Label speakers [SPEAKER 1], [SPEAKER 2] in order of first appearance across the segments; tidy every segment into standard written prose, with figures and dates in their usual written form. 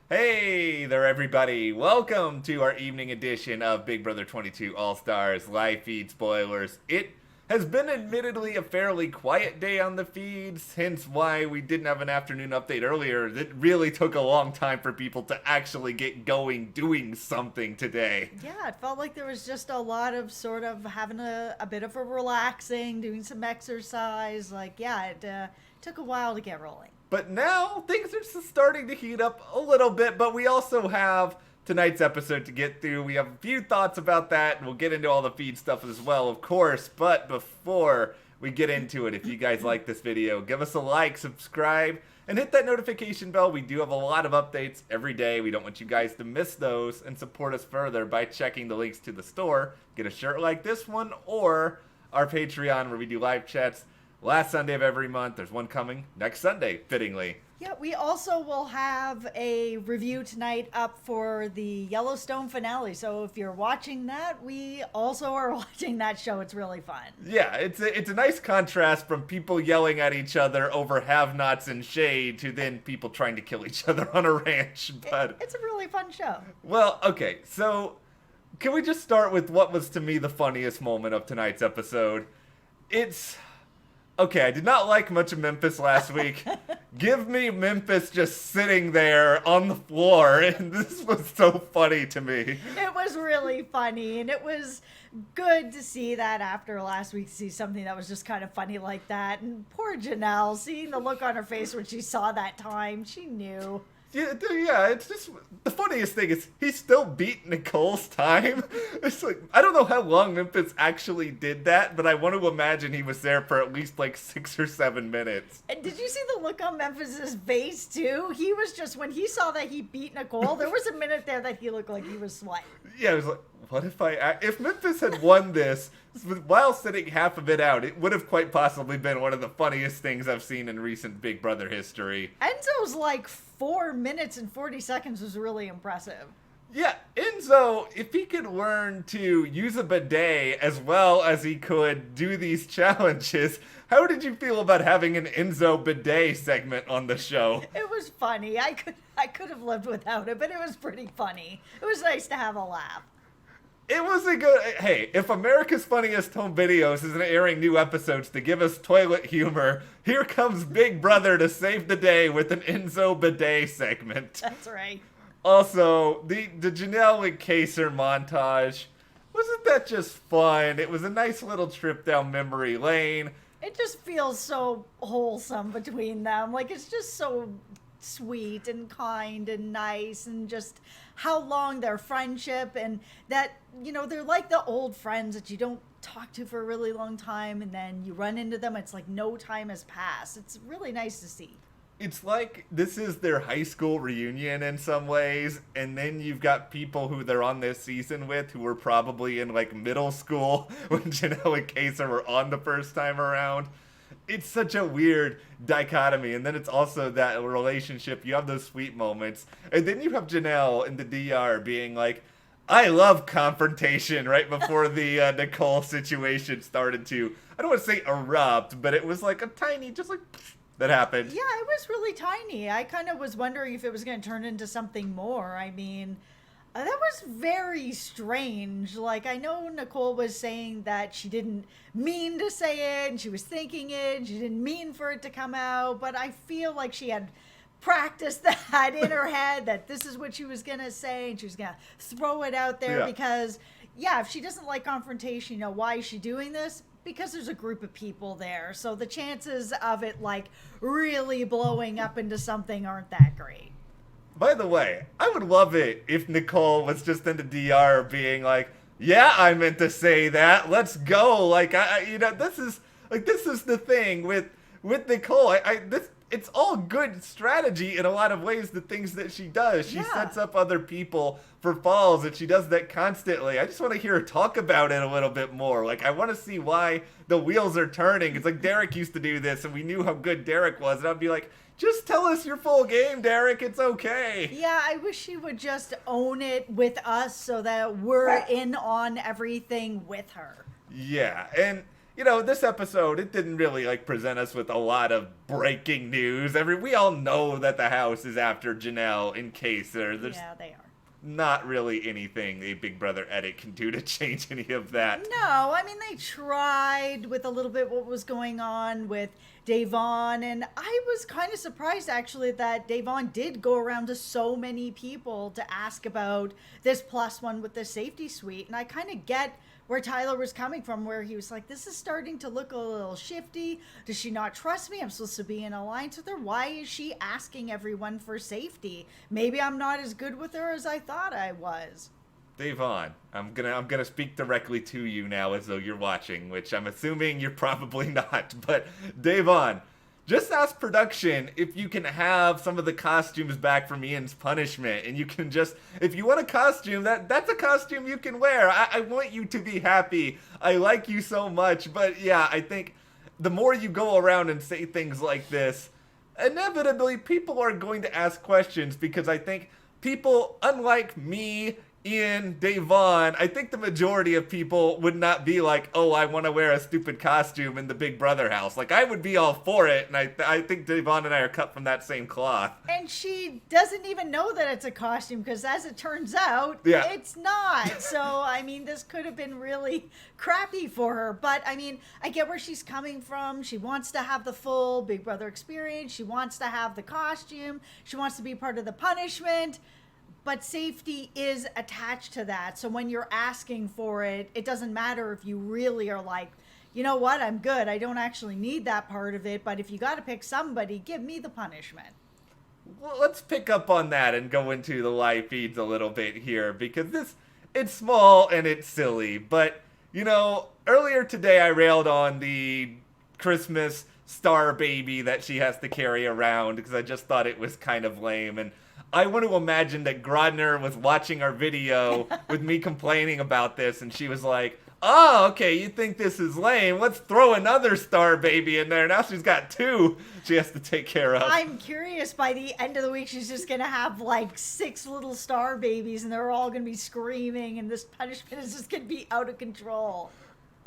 [SPEAKER 1] Hey there, everybody. Welcome to our evening edition of Big Brother 22 All-Stars live feed spoilers. It has been admittedly a fairly quiet day on the feeds, hence why we didn't have an afternoon update earlier. It really took a long time for people to actually get going doing something today.
[SPEAKER 2] Yeah, it felt like there was just a lot of sort of having a bit of a relaxing, doing some exercise. It took a while to get rolling.
[SPEAKER 1] But now things are starting to heat up a little bit, but we also have tonight's episode to get through. We have a few thoughts about that, and we'll get into all the feed stuff as well, of course. But before we get into it, if you guys like this video, give us a like, subscribe, and hit that notification bell. We do have a lot of updates every day. We don't want you guys to miss those, and support us further by checking the links to the store. Get a shirt like this one, or our Patreon where we do live chats last Sunday of every month. There's one coming next Sunday, fittingly.
[SPEAKER 2] Yeah, we also will have a review tonight up for the Yellowstone finale. So if you're watching that, we also are watching that show. It's really fun.
[SPEAKER 1] Yeah, it's a nice contrast from people yelling at each other over have-nots and shade to then people trying to kill each other on a ranch. But
[SPEAKER 2] It's a really fun show.
[SPEAKER 1] well, okay, so can we just start with what was to me the funniest moment of tonight's episode? It's okay, I did not like much of Memphis last week. Give me Memphis just sitting there on the floor, and this was so funny to me.
[SPEAKER 2] It was really funny, and it was good to see that after last week, to see something that was just kind of funny like that. And poor Janelle, seeing the look on her face when she saw that time, she knew.
[SPEAKER 1] Yeah, it's just the funniest thing is he still beat Nicole's time. It's like I don't know how long Memphis actually did that, but I want to imagine he was there for at least like 6 or 7 minutes.
[SPEAKER 2] And did you see the look on Memphis's face too? He was just, when he saw that he beat Nicole, there was a minute there that he looked like he was sweating.
[SPEAKER 1] Yeah, I was like, what if Memphis had won this while sitting half of it out? It would have quite possibly been one of the funniest things I've seen in recent Big Brother history.
[SPEAKER 2] Enzo's like 4 minutes and 40 seconds was really impressive.
[SPEAKER 1] Yeah, Enzo, if he could learn to use a bidet as well as he could do these challenges, how did you feel about having an Enzo bidet segment on the show?
[SPEAKER 2] It was funny. I could have lived without it, but it was pretty funny. It was nice to have a laugh.
[SPEAKER 1] It was a good... Hey, if America's Funniest Home Videos isn't airing new episodes to give us toilet humor, here comes Big Brother to save the day with an Enzo bidet segment.
[SPEAKER 2] That's right.
[SPEAKER 1] Also, the Janelle and Kaser montage, wasn't that just fun? It was a nice little trip down memory lane.
[SPEAKER 2] It just feels so wholesome between them. Like, it's just so sweet and kind and nice, and just how long their friendship, and that, you know, they're like the old friends that you don't talk to for a really long time, and then you run into them, it's like no time has passed. It's really nice to see.
[SPEAKER 1] It's like this is their high school reunion in some ways, and then you've got people who they're on this season with who were probably in like middle school when Janelle and Kaser were on the first time around. It's such a weird dichotomy, and then it's also that relationship. You have those sweet moments, and then you have Janelle in the DR being like, I love confrontation right before the Nicole situation started to, I don't want to say erupt, but it was like a tiny, just like, that happened.
[SPEAKER 2] Yeah, it was really tiny. I kind of was wondering if it was going to turn into something more. I mean, that was very strange. Like, I know Nicole was saying that she didn't mean to say it, and she was thinking it, and she didn't mean for it to come out, but I feel like she had practiced that in her head, that this is what she was going to say, and she was going to throw it out there because, yeah, if she doesn't like confrontation, you know, why is she doing this? Because there's a group of people there. So the chances of it, like, really blowing up into something aren't that great.
[SPEAKER 1] By the way, I would love it if Nicole was just in the DR being like, yeah, I meant to say that. Let's go. Like, this is the thing with Nicole. It's all good strategy in a lot of ways, the things that she does. She sets up other people for falls, and she does that constantly. I just want to hear her talk about it a little bit more. Like, I want to see why the wheels are turning. It's like Derek used to do this, and we knew how good Derek was, and I'd be like, just tell us your full game, Derek. It's okay.
[SPEAKER 2] Yeah, I wish she would just own it with us so that we're in on everything with her.
[SPEAKER 1] Yeah, and this episode, it didn't really like present us with a lot of breaking news. We all know that the house is after Janelle and Kaser. There's
[SPEAKER 2] Yeah, they are.
[SPEAKER 1] not really anything a Big Brother edit can do to change any of that.
[SPEAKER 2] No, I mean, they tried with a little bit what was going on with Davon, and I was kind of surprised actually that Davon did go around to so many people to ask about this +1 with the safety suite, and I kind of get where Tyler was coming from, where he was like, this is starting to look a little shifty. Does she not trust me? I'm supposed to be in alliance with her. Why is she asking everyone for safety? Maybe I'm not as good with her as I thought I was.
[SPEAKER 1] Davon, I'm gonna speak directly to you now as though you're watching, which I'm assuming you're probably not. But Davon, just ask production if you can have some of the costumes back from Ian's punishment, and you can just, if you want a costume, that's a costume you can wear. I want you to be happy. I like you so much, but yeah, I think the more you go around and say things like this, inevitably people are going to ask questions, because I think people, unlike me, Ian, Davon, I think the majority of people would not be like, oh, I want to wear a stupid costume in the Big Brother house. Like, I would be all for it, and I think Davon and I are cut from that same cloth.
[SPEAKER 2] And she doesn't even know that it's a costume, because as it turns out,
[SPEAKER 1] yeah.
[SPEAKER 2] It's not. So, I mean, this could have been really crappy for her. But, I mean, I get where she's coming from. She wants to have the full Big Brother experience. She wants to have the costume. She wants to be part of the punishment. But safety is attached to that. So when you're asking for it, it doesn't matter if you really are like, you know what, I'm good. I don't actually need that part of it. But if you got to pick somebody, give me the punishment.
[SPEAKER 1] Well, let's pick up on that and go into the live feeds a little bit here, because it's small and it's silly. But, earlier today I railed on the Christmas star baby that she has to carry around, because I just thought it was kind of lame. And I want to imagine that Grodner was watching our video with me complaining about this, and she was like, oh, okay, you think this is lame? Let's throw another star baby in there. Now she's got 2 she has to take care of.
[SPEAKER 2] I'm curious, by the end of the week, she's just going to have like 6 little star babies, and they're all going to be screaming, and this punishment is just going to be out of control.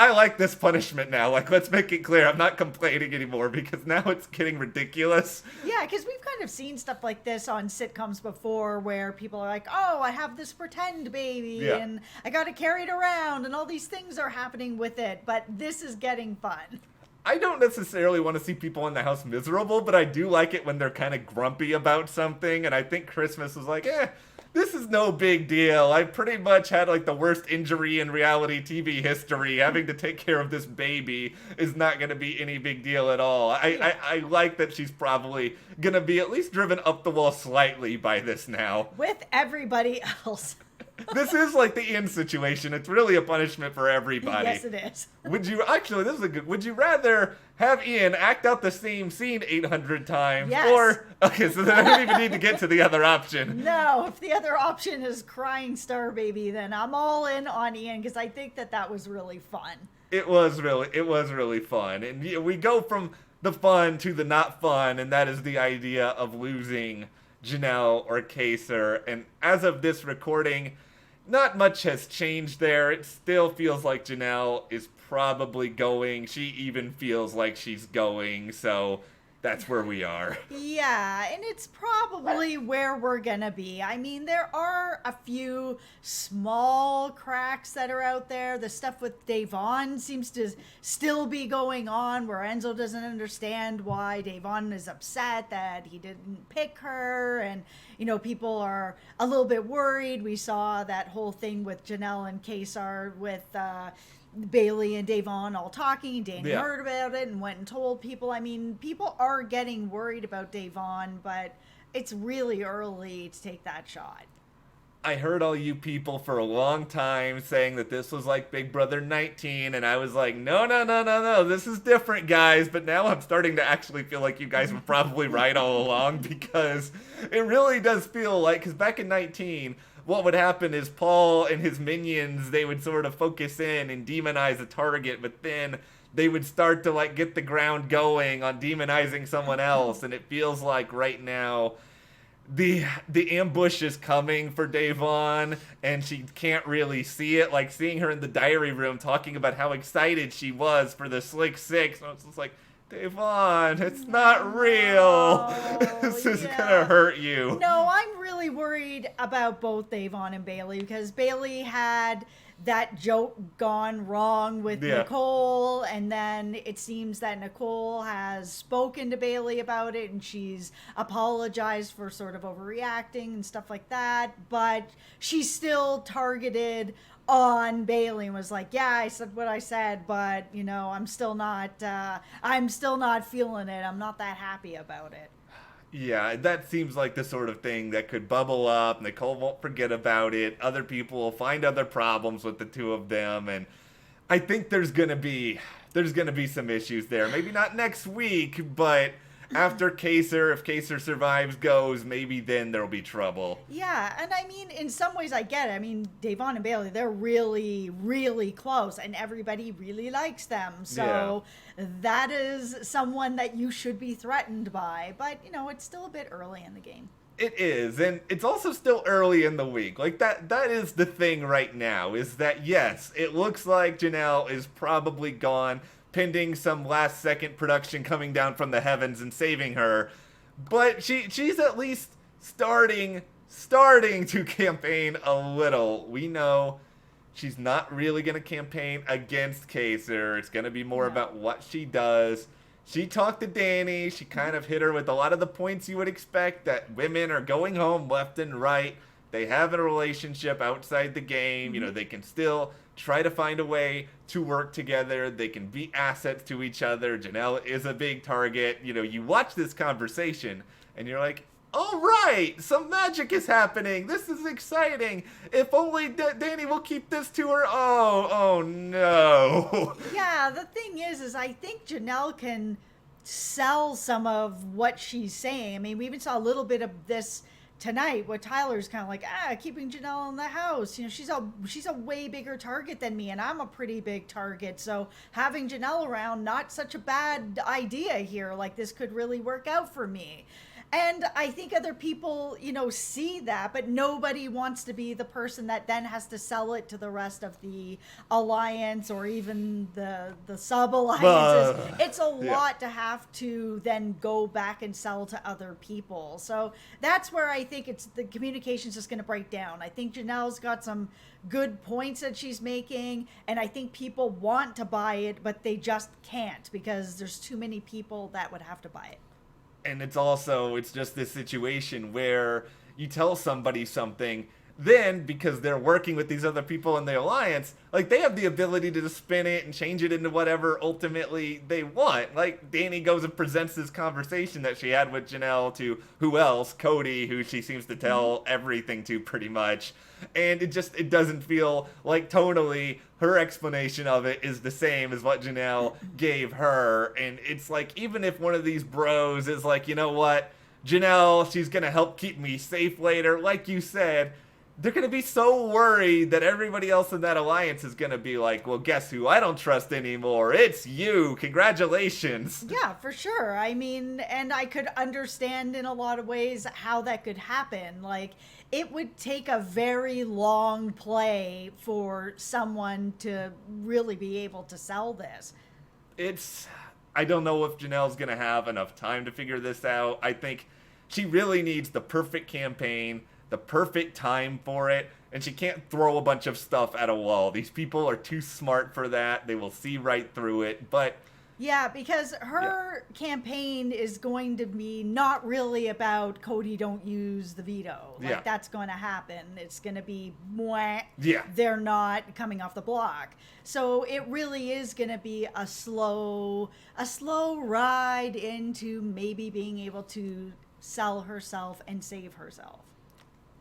[SPEAKER 1] I like this punishment now. Like, let's make it clear. I'm not complaining anymore, because now it's getting ridiculous.
[SPEAKER 2] Yeah, because we've kind of seen stuff like this on sitcoms before, where people are like, oh, I have this pretend baby, and I got to carry it around, and all these things are happening with it. But this is getting fun.
[SPEAKER 1] I don't necessarily want to see people in the house miserable, but I do like it when they're kind of grumpy about something. And I think Christmas was like, this is no big deal. I pretty much had like the worst injury in reality TV history. Having to take care of this baby is not going to be any big deal at all. I like that she's probably going to be at least driven up the wall slightly by this now.
[SPEAKER 2] With everybody else.
[SPEAKER 1] This is like the Ian situation. It's really a punishment for everybody.
[SPEAKER 2] Yes, it is.
[SPEAKER 1] Would you rather have Ian act out the same scene 800 times?
[SPEAKER 2] Yes.
[SPEAKER 1] Or, okay, so then I don't even need to get to the other option.
[SPEAKER 2] No, if the other option is crying star baby, then I'm all in on Ian, because I think that was really fun.
[SPEAKER 1] It was really fun. And we go from the fun to the not fun, and that is the idea of losing Janelle or Kaser. And as of this recording, not much has changed there. It still feels like Janelle is probably going. She even feels like she's going, so that's where we are.
[SPEAKER 2] Yeah, and it's probably where we're gonna be. I mean, there are a few small cracks that are out there. The stuff with Davon seems to still be going on, where Enzo doesn't understand why Davon is upset that he didn't pick her, and people are a little bit worried. We saw that whole thing with Janelle and Kaser with Bailey and Davon all talking. Danny heard about it and went and told people. I mean, people are getting worried about Davon, but it's really early to take that shot.
[SPEAKER 1] I heard all you people for a long time saying that this was like Big Brother 19, and I was like, no, this is different, guys. But now I'm starting to actually feel like you guys were probably right all along, because it really does feel like, because back in 19, what would happen is Paul and his minions, they would sort of focus in and demonize a target, but then they would start to like get the ground going on demonizing someone else. And it feels like right now the ambush is coming for Davon, and she can't really see it. Like seeing her in the diary room talking about how excited she was for the Slick Six. And it's just like, Davon, it's not real. This is gonna hurt you.
[SPEAKER 2] No, I'm really worried about both Davon and Bailey because Bailey had that joke gone wrong with Nicole, and then it seems that Nicole has spoken to Bailey about it and she's apologized for sort of overreacting and stuff like that, but she's still targeted on Bailey and was like, yeah, I said what I said, but I'm still not feeling it. I'm not that happy about it.
[SPEAKER 1] Yeah, that seems like the sort of thing that could bubble up. Nicole won't forget about it. Other people will find other problems with the two of them, and I think there's gonna be some issues there. Maybe not next week, but after Kaser, if Kaser survives, goes, maybe then there'll be trouble.
[SPEAKER 2] Yeah, and I mean, in some ways I get it. I mean, Davon and Bailey, they're really, really close, and everybody really likes them. So that is someone that you should be threatened by. But, it's still a bit early in the game.
[SPEAKER 1] It is, and it's also still early in the week. Like, that is the thing right now, is that, yes, it looks like Janelle is probably gone, pending some last-second production coming down from the heavens and saving her. But she's at least starting to campaign a little. We know she's not really going to campaign against Kaser. It's going to be more about what she does. She talked to Danny. She kind of hit her with a lot of the points you would expect, that women are going home left and right. They have a relationship outside the game. They can still try to find a way to work together. They can be assets to each other. Janelle is a big target. You watch this conversation and you're like, all right, some magic is happening. This is exciting. If only Danny will keep this to her. Oh no.
[SPEAKER 2] Yeah, the thing is I think Janelle can sell some of what she's saying. I mean, we even saw a little bit of this tonight, where Tyler's kind of like, keeping Janelle in the house. She's a way bigger target than me, and I'm a pretty big target. So having Janelle around, not such a bad idea here. Like, this could really work out for me. And I think other people, see that, but nobody wants to be the person that then has to sell it to the rest of the alliance or even the sub-alliances. It's a lot to have to then go back and sell to other people. So that's where I think the communication's just going to break down. I think Janelle's got some good points that she's making, and I think people want to buy it, but they just can't because there's too many people that would have to buy it.
[SPEAKER 1] And it's just this situation where you tell somebody something, then because they're working with these other people in the alliance, like, they have the ability to just spin it and change it into whatever ultimately they want. Like, Danny goes and presents this conversation that she had with Janelle to who else? Cody, who she seems to tell everything to pretty much. And it doesn't feel like tonally her explanation of it is the same as what Janelle gave her. And it's like, even if one of these bros is like, you know what, Janelle, she's going to help keep me safe later, like you said, they're going to be so worried that everybody else in that alliance is going to be like, well, guess who I don't trust anymore? It's you. Congratulations.
[SPEAKER 2] Yeah, for sure. I mean, and I could understand in a lot of ways how that could happen. Like, it would take a very long play for someone to really be able to sell this.
[SPEAKER 1] I don't know if Janelle's going to have enough time to figure this out. I think she really needs the perfect campaign, the perfect time for it, and she can't throw a bunch of stuff at a wall. These people are too smart for that. They will see right through it, but...
[SPEAKER 2] Yeah, because her campaign is going to be not really about Cody don't use the veto. Like, that's going to happen. It's going to be, they're not coming off the block. So it really is going to be a slow ride into maybe being able to sell herself and save herself.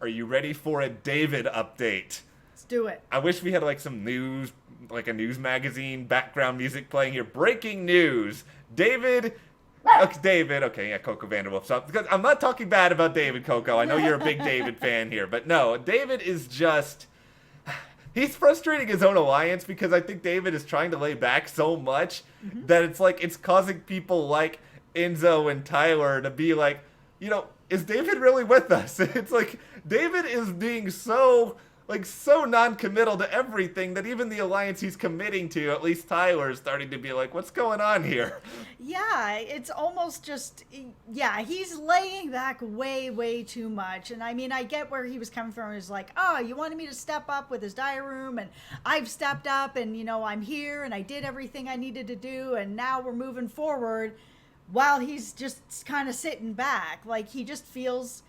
[SPEAKER 1] Are you ready for a David update?
[SPEAKER 2] Let's do it.
[SPEAKER 1] I wish we had like some news, like a news magazine background music playing here. Breaking news. David, Coco Vanderwolf. So, because I'm not talking bad about David, Coco. I know you're a big David fan here. But no, David is just... He's frustrating his own alliance because I think David is trying to lay back so much that it's like it's causing people like Enzo and Tyler to be like, is David really with us? It's like David is being so non-committal to everything that even the alliance he's committing to, at least Tyler, is starting to be like, what's going on here?
[SPEAKER 2] Yeah, it's almost just, yeah, he's laying back way, way too much. And I mean, I get where he was coming from. He's like, oh, you wanted me to step up with his diary room, and I've stepped up, and, you know, I'm here, and I did everything I needed to do, and now we're moving forward, while he's just kind of sitting back. Like, he just feels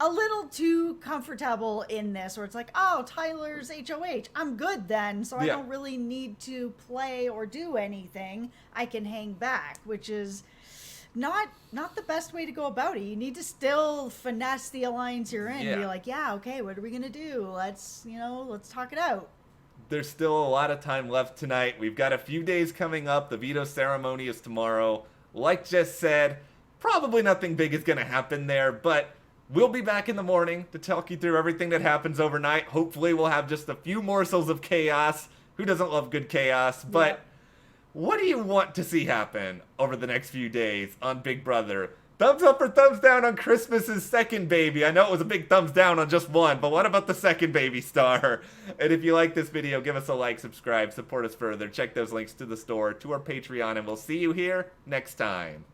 [SPEAKER 2] a little too comfortable in this, where it's like, oh, Tyler's HOH, I'm good then, so I don't really need to play or do anything. I can hang back, which is not the best way to go about it. You need to still finesse the alliance you're in. Be like, yeah, okay, what are we gonna do? Let's talk it out.
[SPEAKER 1] There's still a lot of time left tonight. We've got a few days coming up. The veto ceremony is tomorrow. Like Jess said, probably nothing big is gonna happen there, but we'll be back in the morning to talk you through everything that happens overnight. Hopefully we'll have just a few morsels of chaos. Who doesn't love good chaos? But what do you want to see happen over the next few days on Big Brother? Thumbs up or thumbs down on Christmas's second baby? I know it was a big thumbs down on just one, but what about the second baby star? And if you like this video, give us a like, subscribe, support us further. Check those links to the store, to our Patreon, and we'll see you here next time.